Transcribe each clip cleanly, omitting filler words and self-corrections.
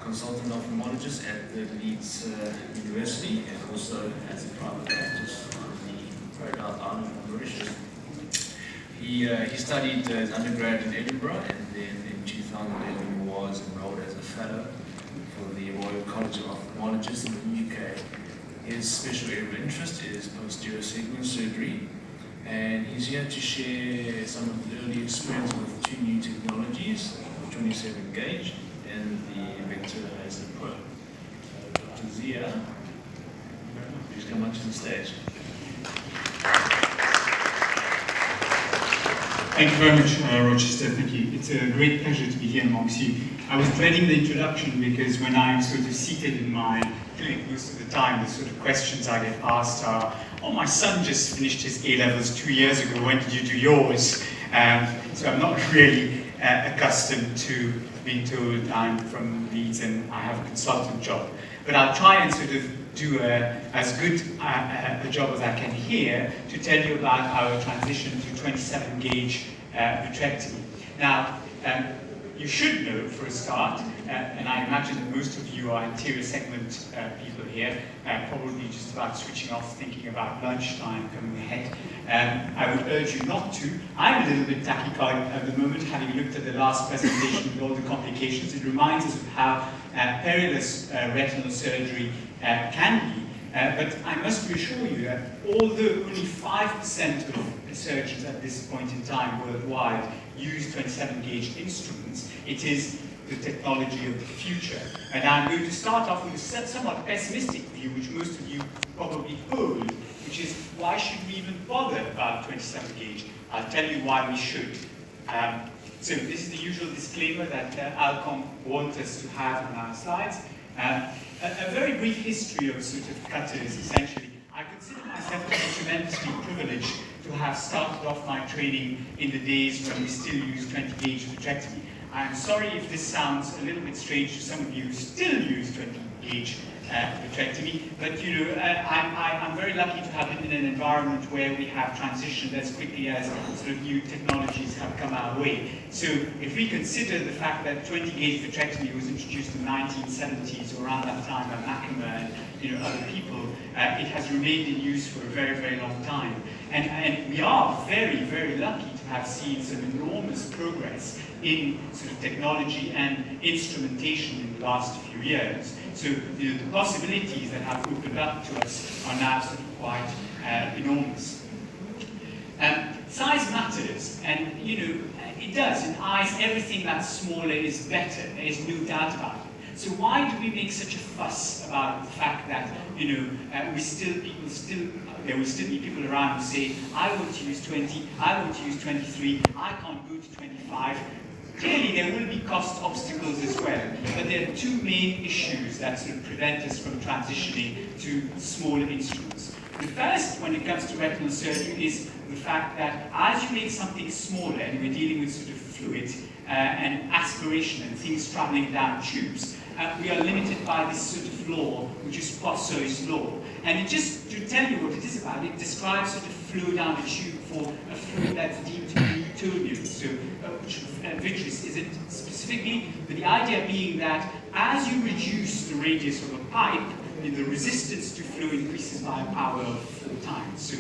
consultant ophthalmologist at the Leeds University, and also as a private practice on the Paradise Island of Mauritius. He studied as undergrad in Edinburgh, and then in 2011 was enrolled as a fellow for the Royal College of Ophthalmologists in the UK. His special area of interest is posterior segment surgery, and he's here to share some of the early experience with two new technologies, 27 gauge and the vector laser probe. Dr. Zia, please come up to the stage. Thank you very much, Rochester. Thank you. It's a great pleasure to be here amongst you. I was dreading the introduction because when I'm sort of seated in my clinic most of the time, the sort of questions I get asked are, oh, my son just finished his A-levels 2 years ago, when did you do yours? So I'm not really accustomed to being told I'm from Leeds and I have a consultant job. But I'll try and sort of do as good a job as I can here to tell you about our transition to 27 gauge vitrectomy. Now, you should know for a start, and I imagine that most of you are anterior segment people here, probably just about switching off, thinking about lunchtime coming ahead. I would urge you not to. I'm a little bit tachycardic at the moment, having looked at the last presentation with all the complications. It reminds us of how perilous retinal surgery can be. But I must reassure you that although only 5% of surgeons at this point in time worldwide use 27 gauge instruments, it is the technology of the future. And I'm going to start off with a somewhat pessimistic view, which most of you probably hold, which is, why should we even bother about 27 gauge? I'll tell you why we should. So this is the usual disclaimer that Alcon wants us to have on our slides. A very brief history of sort of cutters, essentially. I consider myself to be tremendously privileged to have started off my training in the days when we still use 20 gauge vitrectomy. I'm sorry if this sounds a little bit strange to some of you who still use 20 gauge vitrectomy, but you know, I'm very lucky to have been in an environment where we have transitioned as quickly as sort of new technologies have come our way. So if we consider the fact that 20 gauge vitrectomy was introduced in the 1970s, or around that time by Mackimer and other people, it has remained in use for a very, very long time. And we are very, very lucky to have seen some enormous progress in sort of technology and instrumentation in the last few years. So the possibilities that have opened up to us are now sort of quite enormous. Size matters, and it does. In eyes, everything that's smaller is better. There is no doubt about it. So why do we make such a fuss about the fact that there will still be people around who say, I want to use 20, I want to use 23, I can't go to 25. Clearly, there will be cost obstacles as well, but there are two main issues that sort of prevent us from transitioning to smaller instruments. The first, when it comes to retinal surgery, is the fact that as you make something smaller, and we're dealing with sort of fluid and aspiration and things traveling down tubes, we are limited by this sort of law, which is Poiseuille's law. And it just, to tell you what it is about, it describes sort of flow down the tube for a fluid that's deemed to be Newtonian, so which vitreous isn't specifically, but the idea being that as you reduce the radius of a pipe, the resistance to flow increases by a power of 4 times. So,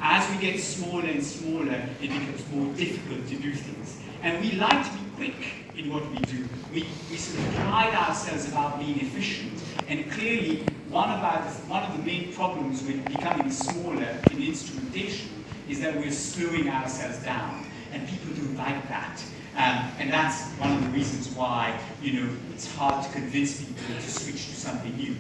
as we get smaller and smaller, it becomes more difficult to do things. And we like to be quick in what we do. We sort of pride ourselves about being efficient. And clearly, one of the main problems with becoming smaller in instrumentation is that we're slowing ourselves down. And people don't like that. And that's one of the reasons why, it's hard to convince people to switch to something new.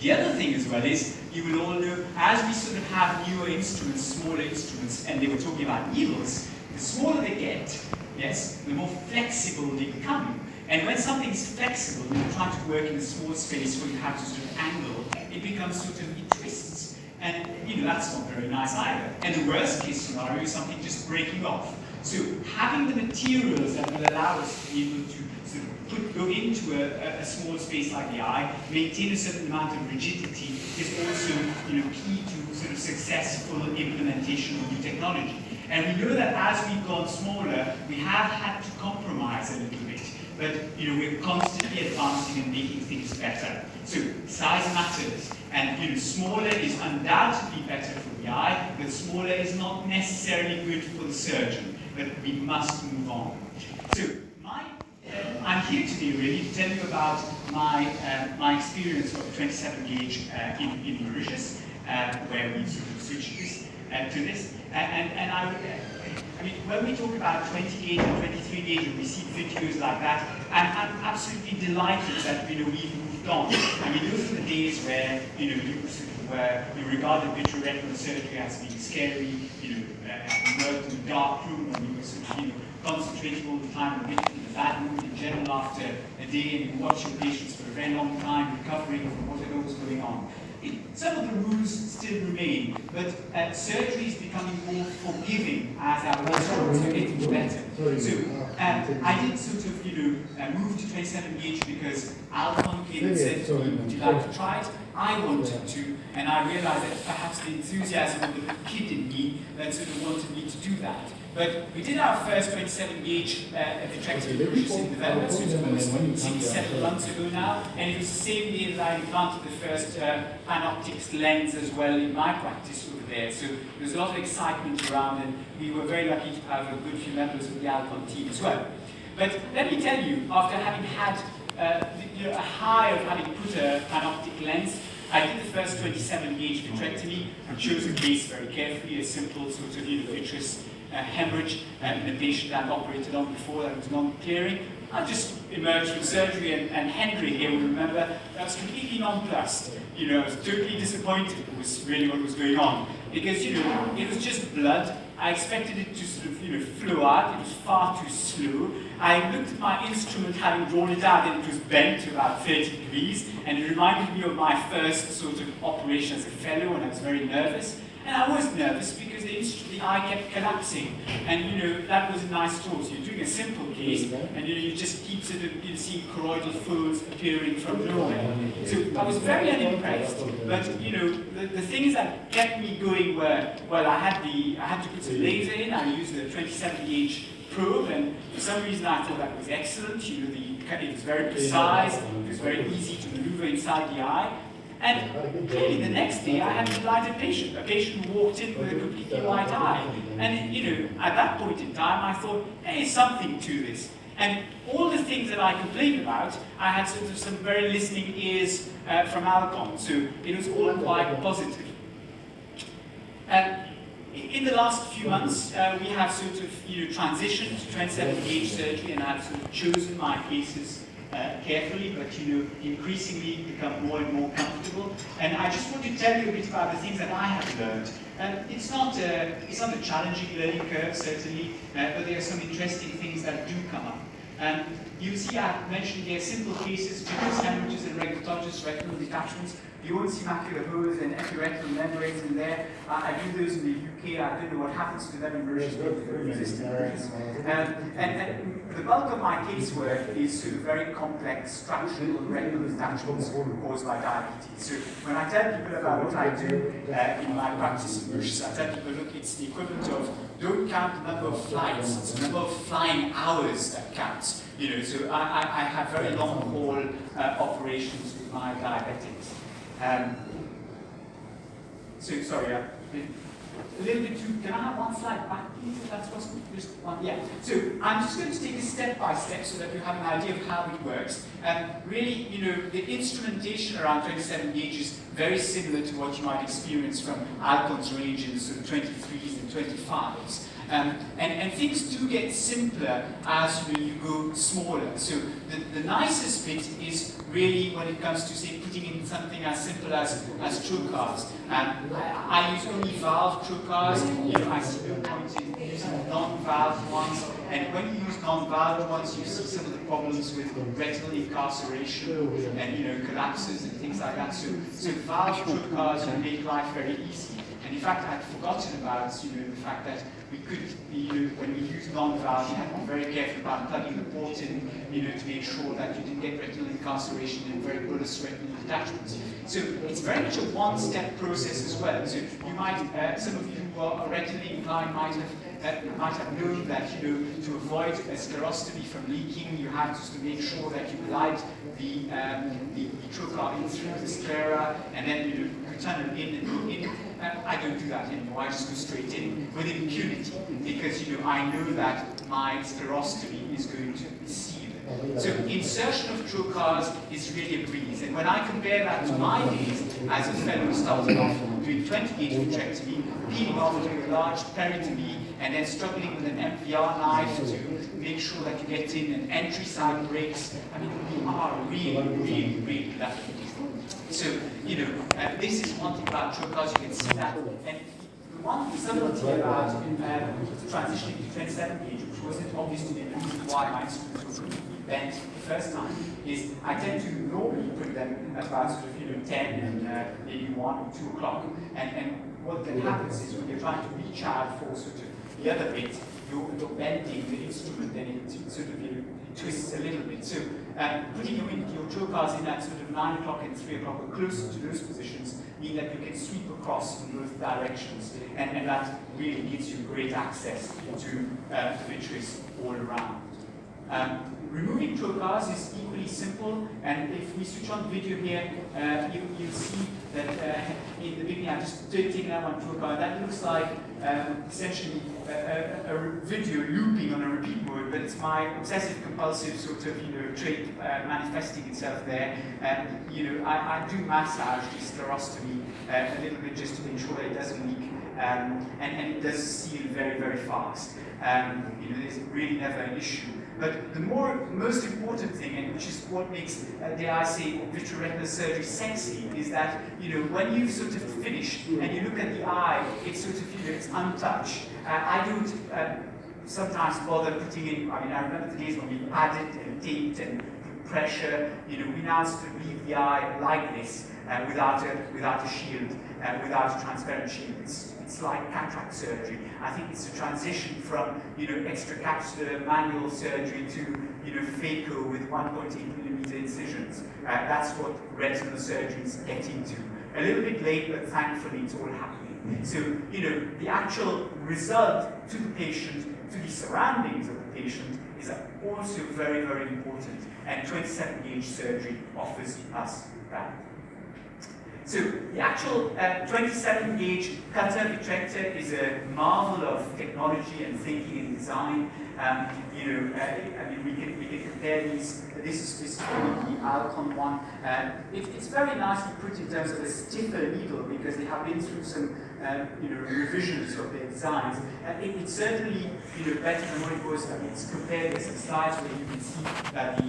The other thing as well is, you will all know, as we sort of have newer instruments, smaller instruments, and they were talking about needles, the smaller they get, yes, the more flexible they become. And when something's flexible, when you're trying to work in a small space where you have to sort of angle, it becomes sort of, it twists. And, that's not very nice either. And the worst case scenario is something just breaking off. So having the materials that will allow us to be able to sort of go into a small space like the eye, maintain a certain amount of rigidity, is also key to sort of successful implementation of new technology. And we know that as we've gone smaller, we have had to compromise a little bit. but we're constantly advancing and making things better. So size matters, and smaller is undoubtedly better for the eye, but smaller is not necessarily good for the surgeon. But we must move on. So I'm here today really to tell you about my experience of 27 gauge in Mauritius, where we sort of switched this to this. And I mean, when we talk about 20 gauge and 23 gauge, and we see videos like that, I'm absolutely delighted that we've moved on. I mean, those are the days where you regarded vitreoretinal surgery as being scary. You worked in a dark room, and you were sort of concentrating all the time on making the bad mood in general after a day, and you watch your patients for a very long time, recovering from whatever was going on. Some of the rules still remain, but surgery is becoming more forgiving as our results are getting better. So I did sort of, move to 27 gauge because Alcon came and said to me, would you like to try it? I wanted to, and I realized that perhaps the enthusiasm of the kid in me that sort of wanted me to do that. But we did our first 27 gauge vitrectomy in development, so it was 6-7 months ago now, and it was the same day that I implanted the first panoptics lens as well in my practice over there. So there was a lot of excitement around, and we were very lucky to have a good few members of the Alcon team as well. But let me tell you, after having had a high of having put a panoptic lens, I did the first 27 gauge vitrectomy. I chose a case very carefully, a simple sort of vitreous hemorrhage in a patient I'd operated on before that was non-clearing. I just emerged from surgery, and Henry here will remember I was completely nonplussed. I was totally disappointed was really what was going on, because it was just blood. I expected it to sort of flow out. It was far too slow. I looked at my instrument, having drawn it out, and it was bent to about 30 degrees, and it reminded me of my first sort of operation as a fellow, and I was very nervous. And I was nervous because the eye kept collapsing, and that was a nice tool. So you're doing a simple case, and you just keep sort of seeing choroidal folds appearing from nowhere. So I was very unimpressed. But the things that kept me going were, well, I had to put some laser in. I used the 27 gauge probe, and for some reason I thought that was excellent. It was very precise. It was very easy to maneuver inside the eye. And clearly the next day I had a blinded patient, a patient who walked in with a completely white eye. And at that point in time I thought, there is something to this. And all the things that I complained about, I had sort of some very listening ears from Alcon, so it was all quite positive. In the last few months, we have sort of transitioned to 27 gauge surgery, and I've sort of chosen my cases carefully, but increasingly become more and more comfortable. And I just want to tell you a bit about the things that I have learned. It's not a challenging learning curve, certainly, but there are some interesting things that do come up. You see, I've mentioned here simple cases, diffuse hemorrhages and rhabdomatosis retinal detachments. You won't see macular holes and epiretinal membranes in there. I do those in the UK. I don't know what happens to them in Mauritius, but they're resistant. And the bulk of my casework is sort of very complex structural retinal detachments caused by diabetes. So when I tell people about what I do in my practice in Mauritius, I tell people, look, it's the equivalent of don't count the number of flights, it's the number of flying hours that counts. So I have very long haul operations with my diabetics. So sorry, a little bit too. Can I have one slide back, please? If that's possible, just one. Yeah. So I'm just going to take it step by step so that you have an idea of how it works. Really, the instrumentation around 27 gauge is very similar to what you might experience from Alcon's range in sort of 23s and 25s. And things do get simpler as you go smaller. So the nicest bit is really when it comes to, say, putting in something as simple as trocars. I use only valve trocars. I see no point in using non-valved ones. And when you use non-valved ones, you see some of the problems with retinal incarceration and collapses and things like that. So valve trocars make life very easy. And in fact, I'd forgotten about the fact that we could, when we use non-valve, you have to be very careful about plugging the port in, to make sure that you didn't get retinal incarceration and very bullous retinal detachments. So it's very much a one-step process as well. So you might, some of you who are retinally inclined might have might have known that, you know, to avoid a sclerostomy from leaking, you have to make sure that you glide the trocar in through the sclera, and then you tunnel in and go in. I don't do that anymore. I just go straight in with impunity, because, you know, I know that my sclerostomy is going to seal. So insertion of trocars is really a breeze. And when I compare that to my days as a fellow starting off doing 20-gauge vitrectomy, peeling off doing a large peritomy, and then struggling with an MPR knife to make sure that you get in and entry side breaks, I mean, we are really, really, really lucky. So, you know, this is one thing about trocars, you can see that. And the one subtlety about transitioning to 27-gauge, which wasn't obvious to me, the reason why my instruments were bent the first time, is I tend to normally put them at about sort of, you know, 10 and maybe 1 or 2 o'clock. And what then happens is when you're trying to reach out for sort of the other bit, you're bending the instrument, then it sort of, you know, it twists a little bit. So putting your trocars in at sort of 9 o'clock and 3 o'clock or closer to those positions mean that you can sweep across in both directions, and that really gives you great access to the vitreous all around. Removing trocars is equally simple, and if we switch on the video here, you'll see that in the beginning I've just taken out one trocar. That looks like essentially a video looping on a repeat mode, but it's my obsessive compulsive sort of, you know, trait manifesting itself there. You know, I do massage the sclerostomy a little bit just to make sure that it doesn't leak, and it does seal very, very fast. You know, there's really never an issue. But the most important thing, and which is what makes, dare I say, vitreoretinal surgery sexy, is that, you know, when you've sort of finished and you look at the eye, it's sort of, you know, it's untouched. I don't sometimes bother putting in, I mean, I remember the days when we padded and taped and put pressure. You know, we now sort of leave the eye like this, without a shield, without a transparent shield. It's like cataract surgery. I think it's a transition from, you know, extracapsular manual surgery to, you know, phaco with 1.8mm incisions. That's what retinal surgeons get into. A little bit late, but thankfully it's all happening. So, you know, the actual result to the patient, to the surroundings of the patient, is also very, very important. And 27-gauge surgery offers us that. So the actual 27-gauge cutter vitrector is a marvel of technology and thinking and design. You know, I mean, we can compare these. This is the Alcon one. It's very nicely put in terms of a stiffer needle, because they have been through some you know, revisions of their designs. It's certainly, you know, better than what it was. I mean, it's compared with some slides where you can see that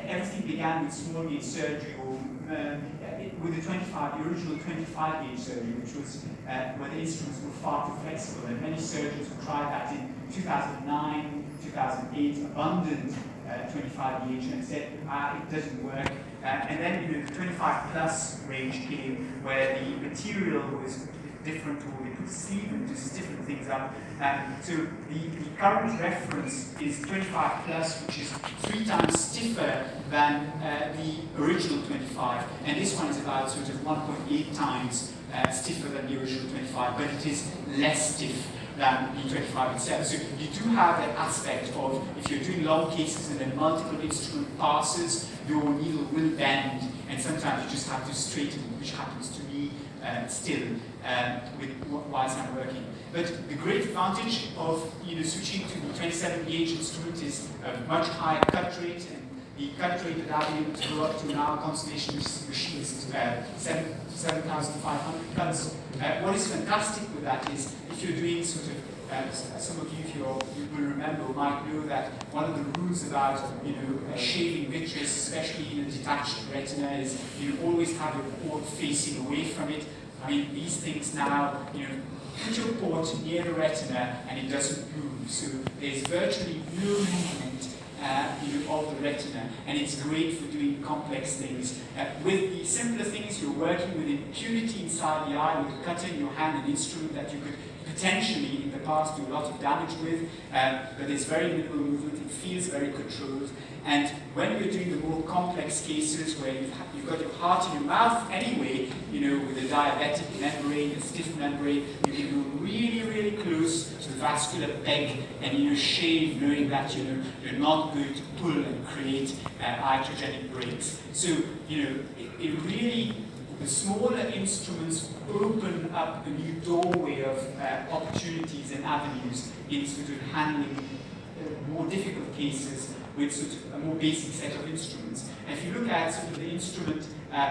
everything began with small gauge surgery, or with the original 25-gauge surgery, which was where the instruments were far too flexible, and many surgeons who tried that in 2009, 2008, abandoned 25-gauge and said, it doesn't work. And then, you know, the 25+ range came, where the material was different, or they put sleeve and just stiffen things up. So the current reference is 25+, which is 3 times stiffer than the original 25, and this one is about sort of 1.8 times stiffer than the original 25, but it is less stiff than the 25 itself. So you do have that aspect of, if you're doing long cases and then multiple instrument passes, your needle will bend, and sometimes you just have to straighten, which happens to me still whilst I'm working. But the great advantage of, you know, switching to the 27-gauge instrument is a much higher cut rate, and the cut rate that I've been able to go up to now, Constellation machine, is 7,500 cuts. What is fantastic with that is, if you're doing sort of, some of you, if you will remember, might know that one of the rules about, you know, shaving vitreous, especially in a detached retina, is you always have your port facing away from it. I mean, these things now, you know, put your port near the retina and it doesn't move. So there's virtually no movement you know, of the retina, and it's great for doing complex things. With the simpler things, you're working with impunity inside the eye with a cutter in your hand, an instrument that you could potentially, in the past do a lot of damage with, but there's very little movement, it feels very controlled. And when you're doing the more complex cases where you've got your heart in your mouth anyway, you know, with a diabetic membrane, a stiff membrane, you can go really, really close to the vascular peg and, you know, shave, knowing that, you know, you're not going to pull and create iatrogenic breaks. So, you know, it really, the smaller instruments open up a new doorway of opportunities and avenues in sort of handling more difficult cases with sort of a more basic set of instruments. And if you look at sort of the instrument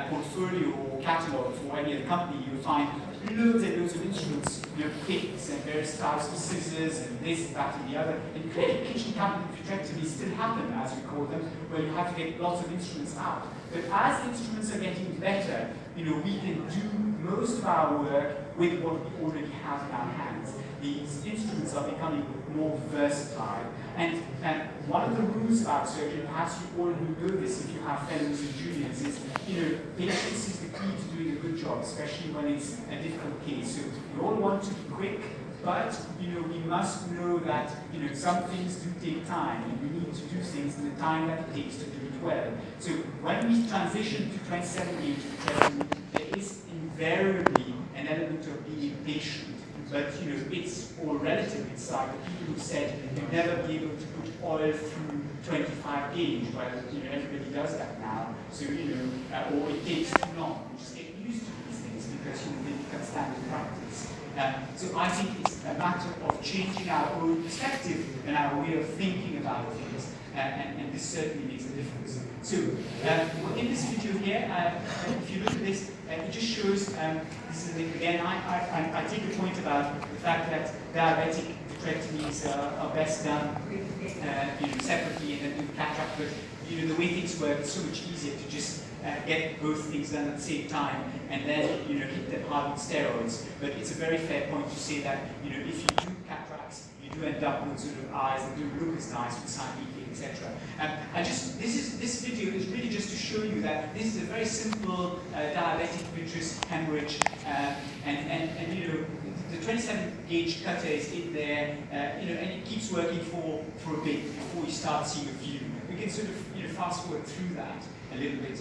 portfolio or catalog for any other company, you'll find loads and loads of instruments, you know, picks and various types of scissors and this, that, and the other. And clearly, kitchen cabinet vitrectomies still happen, as we call them, where you have to get lots of instruments out. But as instruments are getting better, you know, we can do most of our work with what we already have in our hands. These instruments are becoming more versatile. And one of the rules about surgery, perhaps you already know this if you have fellows and juniors, is, you know, patience is the key to doing a good job, especially when it's a difficult case. So we all want to be quick, but, you know, we must know that, you know, some things do take time, and we need to do things in the time that it takes to do it well. So when we transition to 27-gauge vitrectomy, there is invariably an element of being patient. But, you know, it's all relative. It's like the people who said you'll never be able to put oil through 25 gauge. Well, you know, everybody does that now. So, you know, or it takes too long. You just get used to these things because, you know, they become standard practice. So I think it's a matter of changing our own perspective and our way of thinking about things. And this certainly makes a difference. So, in this video here, if you look at this, it just shows, this is, again, I take a point about the fact that diabetic vitrectomies are best done you know, separately and then do cataract, but you know, the way things work, it's so much easier to just get both things done at the same time and then, you know, hit them hard with steroids. But it's a very fair point to say that, you know, if you do cataracts, you do end up with sort of eyes that don't look as nice with side leaking, etc. This video is really just to show you that this is a very simple diabetic vitreous hemorrhage, and you know, the 27-gauge cutter is in there, you know, and it keeps working for a bit before you start seeing a view. We can sort of, you know, fast forward through that a little bit.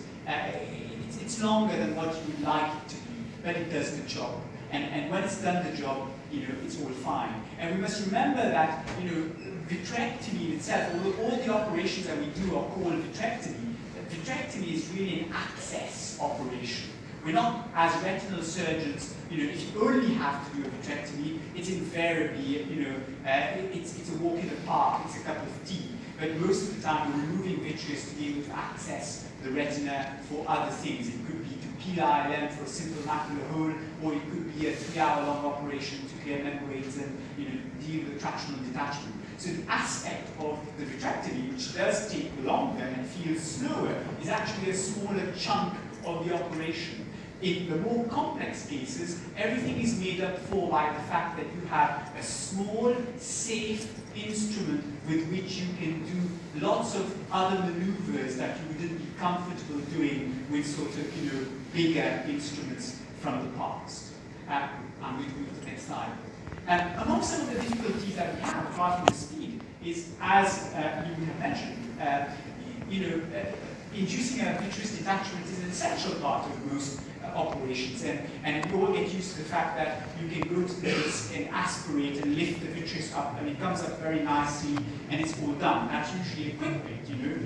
It's longer than what you would like it to be, but it does the job. And when it's done the job, you know, it's all fine. And we must remember that, you know, vitrectomy in itself, although all the operations that we do are called vitrectomy, vitrectomy is really an access operation. We're not, as retinal surgeons, you know, if you only have to do a vitrectomy, it's invariably, you know, it's a walk in the park, it's a cup of tea. But most of the time, we're removing vitreous to be able to access the retina for other things. It could be to peel ILM for a simple macular hole, or it could be a 3-hour-long operation to clear membranes and, you know, deal with tractional detachment. So the aspect of the vitrectomy, which does take longer and feels slower, is actually a smaller chunk of the operation. In the more complex cases, everything is made up for by the fact that you have a small, safe instrument with which you can do lots of other maneuvers that you wouldn't be comfortable doing with sort of, you know, bigger instruments from the past. I'm going to move to the next slide. Among some of the difficulties that we have, apart from the speed, is, as you have mentioned, you know, inducing a vitreous detachment is an essential part of most operations, and we all get used to the fact that you can go to the disc and aspirate and lift the vitreous up, and it comes up very nicely, and it's all done. That's usually a quick bit, you know.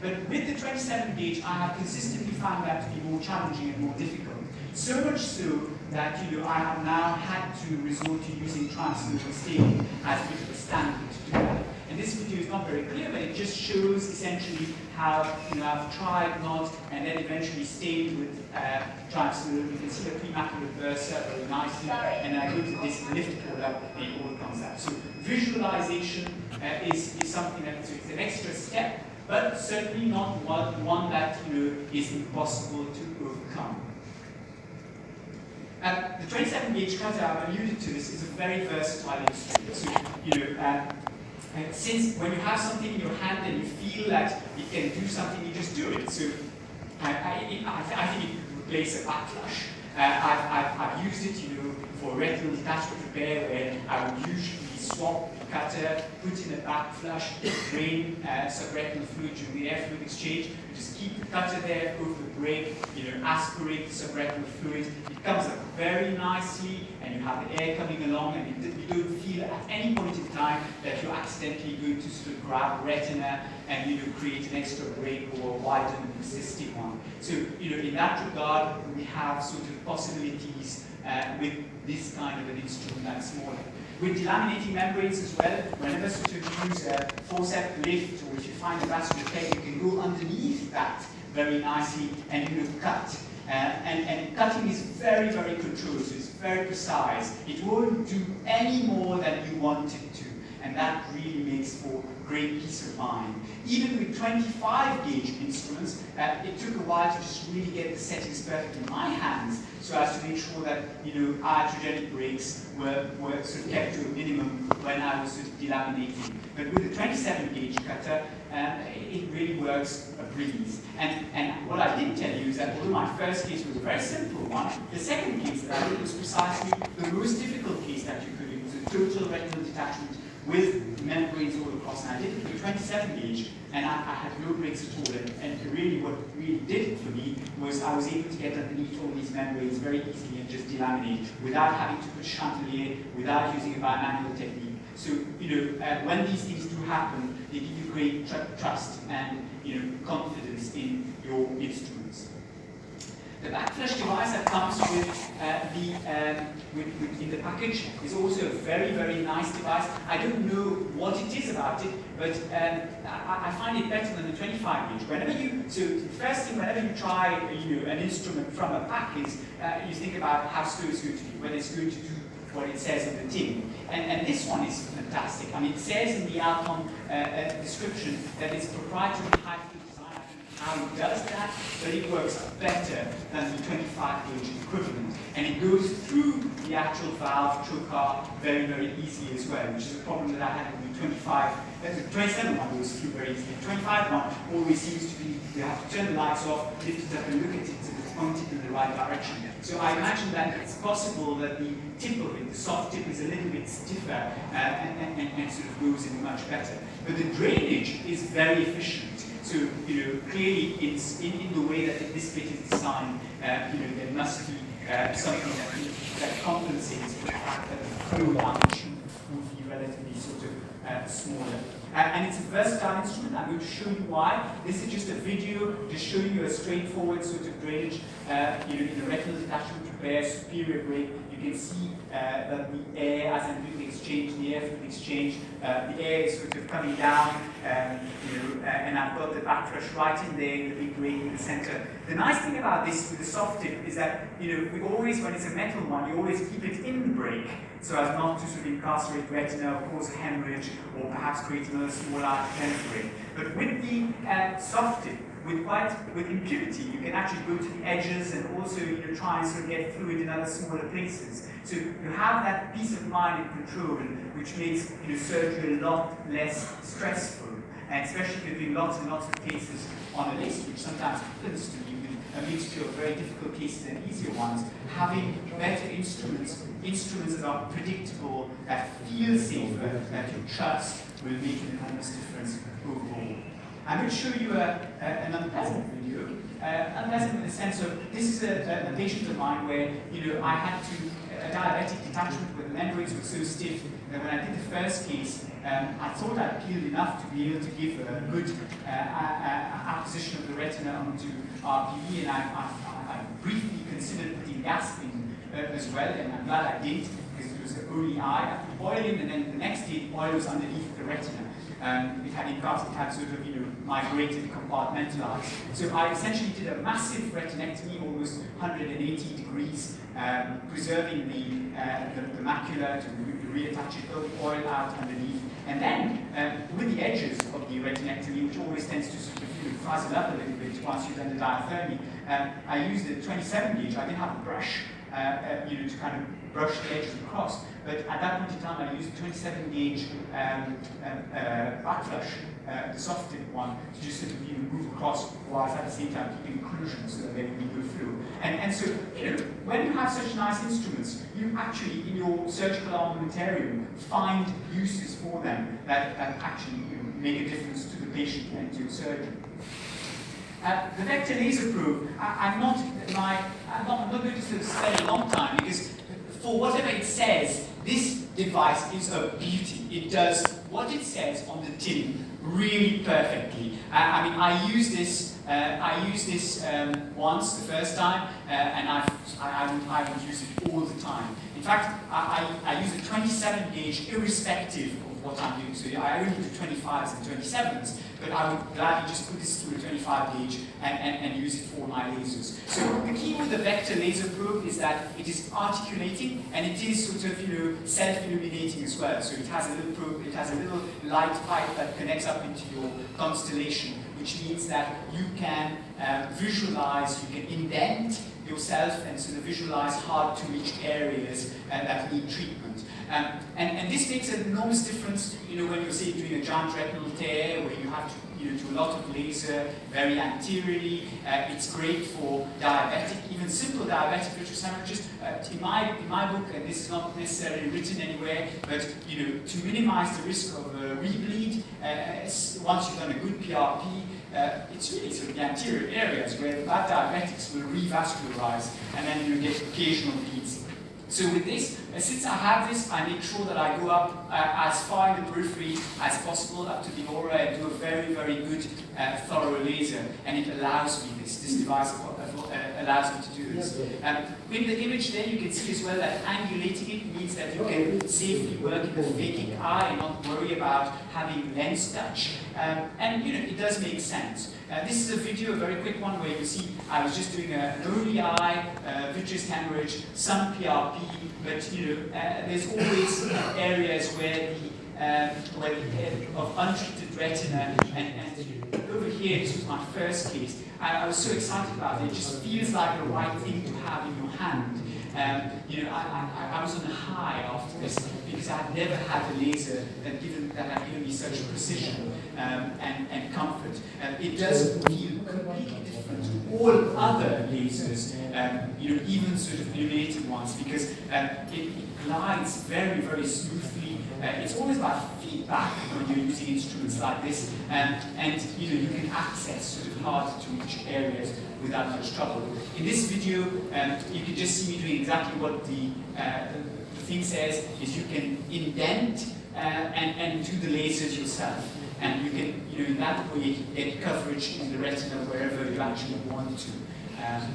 But with the 27-gauge, I have consistently found that to be more challenging and more difficult. So much so that, you know, I have now had to resort to using transluminal staining as a bit of a standard to do that. And this video is not very clear, but it just shows essentially how, you know, I've tried not and then eventually stained with transluminal. You can see the premacular bursa very nicely, and then I go to this and lift it all up, and it all comes out. So visualization is something that is an extra step, but certainly not one that, you know, is impossible to overcome. The 27-gauge cutter, I've alluded to this, is a very versatile instrument. So, you know, since when you have something in your hand and you feel that it can do something, you just do it. So I think it could replace a backflash. I've used it, you know, for retinal detachment repair, where I would usually swap the cutter, put in a back flush, drain subretinal fluid during the air fluid exchange, you just keep the cutter there over the break, aspirate the subretinal fluid. It comes up very nicely, and you have the air coming along, and you don't feel at any point in time that you're accidentally going to sort of grab retina and create an extra break or widen an existing one. So in that regard, we have sort of possibilities with this kind of an instrument that's smaller. With delaminating membranes as well, whenever sort of use a forceps lift, or if you find a vascular plate, you can go underneath that very nicely and cut. And cutting is very, very controlled, so it's very precise. It won't do any more than you want it to, and that really makes for great peace of mind. Even with 25 gauge instruments, it took a while to just really get the settings perfect in my hands, so as to make sure that iatrogenic breaks were sort of kept to a minimum when I was sort of delaminating. But with the 27 gauge cutter, it really works a breeze. And what I did tell you is that although my first case was a very simple one, the second case that I did was precisely the most difficult case that you could do. It was a total retinal detachment with membranes all across. And I did it with 27 gauge, and I had no breaks at all. And really what really did it for me was I was able to get underneath all these membranes very easily and just delaminate without having to put chandelier, without using a bimanual technique. So, when these things do happen, they give you great trust and, confidence in your instruments. The backflash device that comes with in the package is also a very, very nice device. I don't know what it is about it, but I find it better than the 25 gauge. So the first thing, whenever you try an instrument from a pack is you think about how slow it's going to be, whether it's going to do what it says on the tin. And this one is fantastic. I mean, it says in the Alcon description that it's proprietary high fluid design. How it does that, but it works better than the 25 gauge equivalent. And it goes through the actual valve trocar very, very easily as well, which is a problem that I had with the 25. The 27 one goes through very easily. The 25 one always seems to be, you have to turn the lights off, lift it up and look at it so it's pointed in the right direction. So I imagine that it's possible that the tip of it, the soft tip, is a little bit stiffer and sort of goes in much better. But the drainage is very efficient. So, clearly it's in the way that this bit is designed, there must be something that compensates for the fact that the flow dimension would be relatively sort of smaller. And it's a versatile instrument. I'm going to show you why. This is just a video just showing you a straightforward sort of drainage in the retinal detachment repair, superior break. You can see that the air, as I'm doing the exchange, the air fluid exchange, the air is sort of coming down, and I've got the backflush right in there, the big break in the center. The nice thing about this with the soft tip is that, we always, when it's a metal one, you always keep it in the break, so as not to sort of incarcerate retina or cause a hemorrhage or perhaps create another small iatrogenic break. But with the soft tip, with impunity, you can actually go to the edges and also try and sort of get fluid in other smaller places. So you have that peace of mind and control, which makes surgery a lot less stressful. And especially if you're doing lots and lots of cases on a list, which sometimes happens to be with a mixture of very difficult cases and easier ones, having better instruments that are predictable, that feel safer, that you trust, will make an enormous difference overall. I'm going to show you an unpleasant video. Unpleasant in the sense of, this is a patient of mine where I had a diabetic detachment where the membranes were so stiff that when I did the first case, I thought I'd peeled enough to be able to give a good acquisition of the retina onto RPE, and I briefly considered putting gas in as well, and I'm glad I did, because it was the only eye. I put oil in, and then the next day, oil was underneath the retina. It had sort of migrated, compartmentalized. So I essentially did a massive retinectomy, almost 180 degrees, preserving the macula to reattach it, put the oil out underneath. And then, with the edges of the retinectomy, which always tends to sort of frazzle up a little bit once you've done the diathermy, I used the 27 gauge. I didn't have a brush, to kind of brush the edges across. But at that point in time, I used a 27 gauge backflush, the soft tip one, to just sort of move across, whilst at the same time keeping occlusion so that they will go through. And so, when you have such nice instruments, you actually, in your surgical armamentarium, find uses for them that actually make a difference to the patient and to your surgeon. The vector laser probe, I'm not going to sort of spend a long time, because for whatever it says, this device is a beauty. It does what it says on the tin really perfectly. I mean, I used this once the first time, and I would use it all the time. In fact, I use a 27 gauge irrespective of what I'm doing. So I only do 25s and 27s, but I would gladly just put this through a 25 gauge and use it for my lasers. So the key with the vector laser probe is that it is articulating, and it is sort of self-illuminating as well. So it has a little probe, it has a little light pipe that connects up into your constellation, which means that you can visualize, you can indent yourself and sort of visualize hard-to-reach areas that need treatment. And this makes an enormous difference, when you're, say, doing a giant retinal tear, where you have to do a lot of laser very anteriorly. It's great for diabetic, even simple diabetic vitreous hemorrhages. In my book, and this is not necessarily written anywhere, but to minimize the risk of rebleed, once you've done a good PRP, it's really sort of the anterior areas where the bad diabetics will revascularize, and then you get occasional bleeds. So with this, since I have this, I make sure that I go up as far in the periphery as possible, up to the aura, and do a very, very good thorough laser, and it allows me this. This device allows me to do this. In the image there, you can see as well that angulating it means that you can safely work in the phakic eye and not worry about having lens touch. And it does make sense. This is a video, a very quick one, where you see I was just doing an early eye, vitreous hemorrhage, some PRP, but there's always areas where of untreated retina, and over here, this was my first case. I was so excited about it. It just feels like the right thing to have in your hand. I was on a high after this, because I had never had a laser that had given me such precision and comfort. It does feel completely different to all other lasers, even sort of illuminated ones, because it glides very, very smoothly. It's always about feedback when you're using instruments like this, and you can access sort of hard to reach areas without much trouble. In this video, you can just see me doing exactly what the thing says, is you can indent and do the lasers yourself. And you can, in that way, get coverage in the retina wherever you actually want to.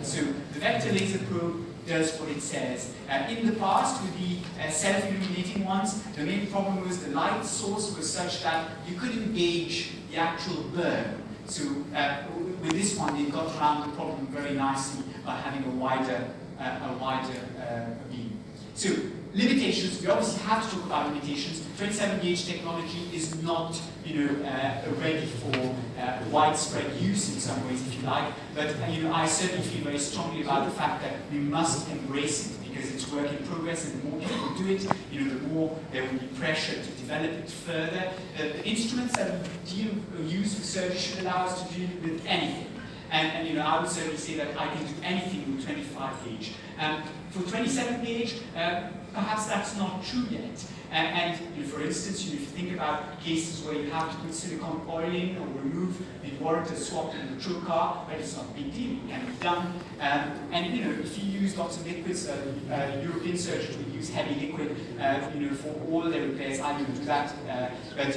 So the vector laser probe does what it says. In the past, with the self-illuminating ones, the main problem was the light source was such that you couldn't gauge the actual burn. So with this one, they got around the problem very nicely by having a wider beam. So limitations, we obviously have to talk about limitations. 27 gauge technology is not ready for widespread use in some ways, if you like, but I certainly feel very strongly about the fact that we must embrace it, because it's work in progress, and the more people do it, the more there will be pressure to develop it further. The instruments that we use for surgery should allow us to deal with anything. And I would certainly say that I can do anything with 25 gauge. For 27 gauge, perhaps that's not true yet. For instance, if you think about cases where you have to put silicone oil in or remove the warranted swap in the trocar, well, it's not a big deal, it can be done. If you use lots of liquids, European surgeons would use heavy liquid, for all their repairs. I don't do that, but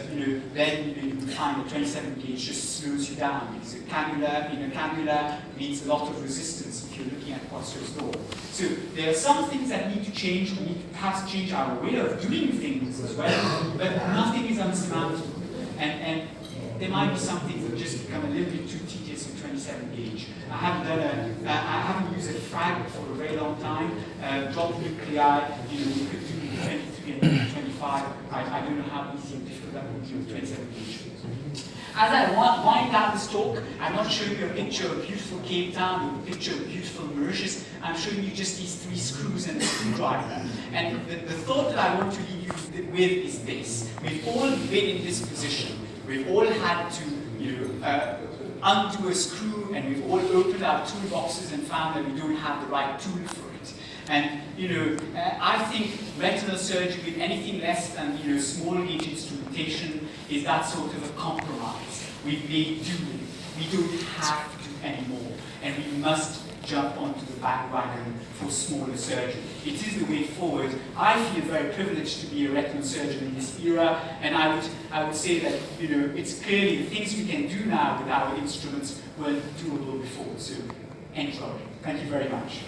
then you find that 27 gauge just slows you down, because a cannula means a lot of resistance if you're looking at posterior door. So there are some things that need to change. We need to perhaps change our way of doing things as well, but nothing is unsurmountable. And there might be some things that just become a little bit too tedious with 27 gauge. I haven't used a frag for a very long time. Drop nuclei, we could do 23 and 25. 25, I don't know how easy or difficult that would be with 27 inches. As I wind down this talk, I'm not showing you a picture of beautiful Cape Town or a picture of beautiful Mauritius. I'm showing you just these 3 screws and a screwdriver. And the thought that I want to leave you with is this. We've all been in this position. We've all had to, undo a screw, and we've all opened our toolboxes and found that we don't have the right tool for it. And I think retinal surgery with anything less than small gauge instrumentation is that sort of a compromise. We've made do. We don't have to anymore, and we must jump onto the bandwagon for smaller surgery. It is the way forward. I feel very privileged to be a retinal surgeon in this era, and I would say that it's clearly the things we can do now with our instruments weren't doable before. So enjoy. Thank you very much.